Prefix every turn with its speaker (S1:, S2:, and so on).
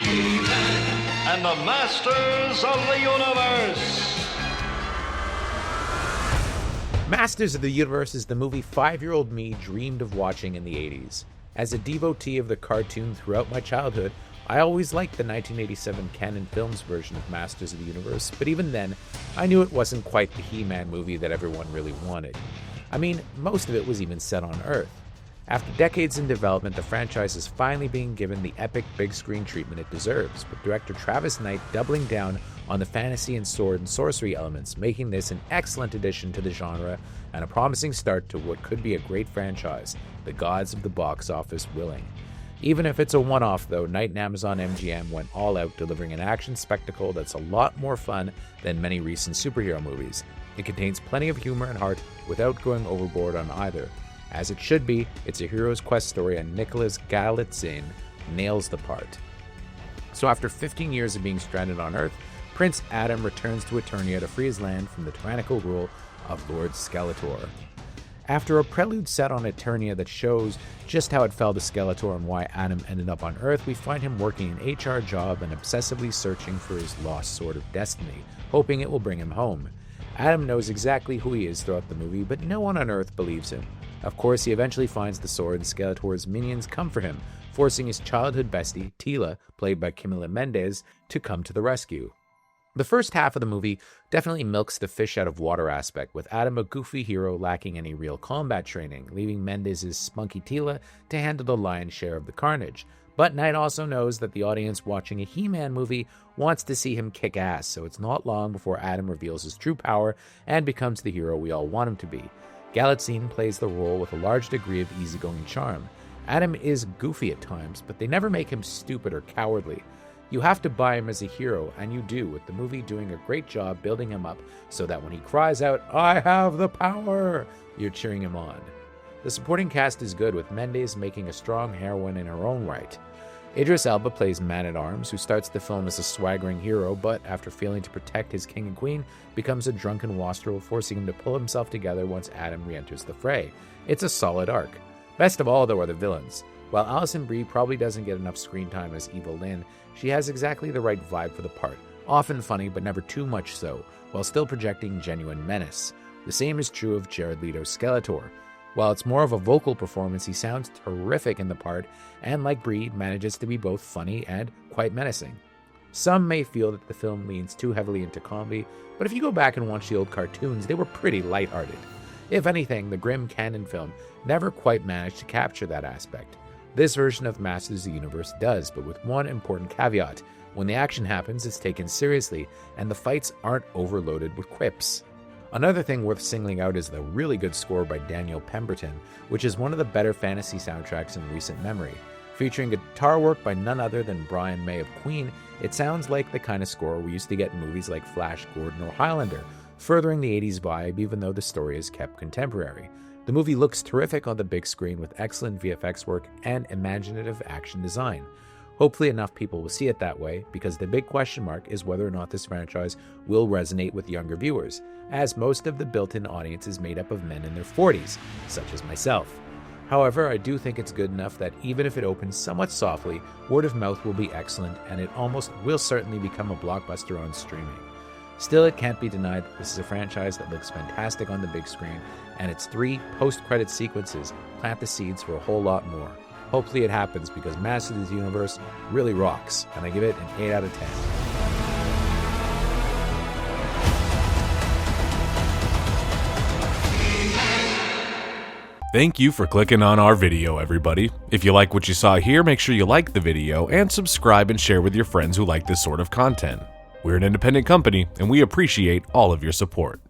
S1: And the Masters of the Universe.
S2: Masters of the Universe is the movie 5-year-old me dreamed of watching in the 80s. As a devotee of the cartoon throughout my childhood, I always liked the 1987 Canon Films version of Masters of the Universe, but even then, I knew it wasn't quite the He-Man movie that everyone really wanted. I mean, most of it was even set on Earth. After decades in development, the franchise is finally being given the epic big screen treatment it deserves, with director Travis Knight doubling down on the fantasy and sword-and-sorcery elements, making this an excellent addition to the genre and a promising start to what could be a great franchise, the gods of the box office willing. Even if it's a one-off though, Knight and Amazon MGM went all out, delivering an action spectacle that's a lot more fun than many recent superhero movies. It contains plenty of humor and heart without going overboard on either. As it should be, it's a hero's quest story and Nicholas Galitzine nails the part. So after 15 years of being stranded on Earth, Prince Adam returns to Eternia to free his land from the tyrannical rule of Lord Skeletor. After a prelude set on Eternia that shows just how it fell to Skeletor and why Adam ended up on Earth, we find him working an HR job and obsessively searching for his lost Sword of Destiny, hoping it will bring him home. Adam knows exactly who he is throughout the movie, but no one on Earth believes him. Of course, he eventually finds the sword and Skeletor's minions come for him, forcing his childhood bestie, Teela, played by Camila Mendes, to come to the rescue. The first half of the movie definitely milks the fish out of water aspect, with Adam a goofy hero lacking any real combat training, leaving Mendes' spunky Teela to handle the lion's share of the carnage. But Knight also knows that the audience watching a He-Man movie wants to see him kick ass, so it's not long before Adam reveals his true power and becomes the hero we all want him to be. Galitzine plays the role with a large degree of easygoing charm. Adam is goofy at times, but they never make him stupid or cowardly. You have to buy him as a hero, and you do, with the movie doing a great job building him up so that when he cries out, "I have the power!" you're cheering him on. The supporting cast is good, with Mendes making a strong heroine in her own right. Idris Elba plays Man-at-Arms, who starts the film as a swaggering hero, but after failing to protect his king and queen, becomes a drunken wastrel, forcing him to pull himself together once Adam re-enters the fray. It's a solid arc. Best of all, though, are the villains. While Alison Brie probably doesn't get enough screen time as Evil Lynn, she has exactly the right vibe for the part, often funny but never too much so, while still projecting genuine menace. The same is true of Jared Leto's Skeletor. While it's more of a vocal performance, he sounds terrific in the part, and like Brie, manages to be both funny and quite menacing. Some may feel that the film leans too heavily into comedy, but if you go back and watch the old cartoons, they were pretty lighthearted. If anything, the grim canon film never quite managed to capture that aspect. This version of Masters of the Universe does, but with one important caveat. When the action happens, it's taken seriously, and the fights aren't overloaded with quips. Another thing worth singling out is the really good score by Daniel Pemberton, which is one of the better fantasy soundtracks in recent memory. Featuring guitar work by none other than Brian May of Queen, it sounds like the kind of score we used to get in movies like Flash Gordon or Highlander, furthering the 80s vibe even though the story is kept contemporary. The movie looks terrific on the big screen with excellent VFX work and imaginative action design. Hopefully enough people will see it that way, because the big question mark is whether or not this franchise will resonate with younger viewers, as most of the built-in audience is made up of men in their 40s, such as myself. However, I do think it's good enough that even if it opens somewhat softly, word of mouth will be excellent, and it almost will certainly become a blockbuster on streaming. Still, it can't be denied that this is a franchise that looks fantastic on the big screen, and its 3 post-credit sequences plant the seeds for a whole lot more. Hopefully it happens, because Masters of the Universe really rocks, and I give it an 8 out of 10.
S3: Thank you for clicking on our video, everybody. If you like what you saw here, make sure you like the video and subscribe and share with your friends who like this sort of content. We're an independent company, and we appreciate all of your support.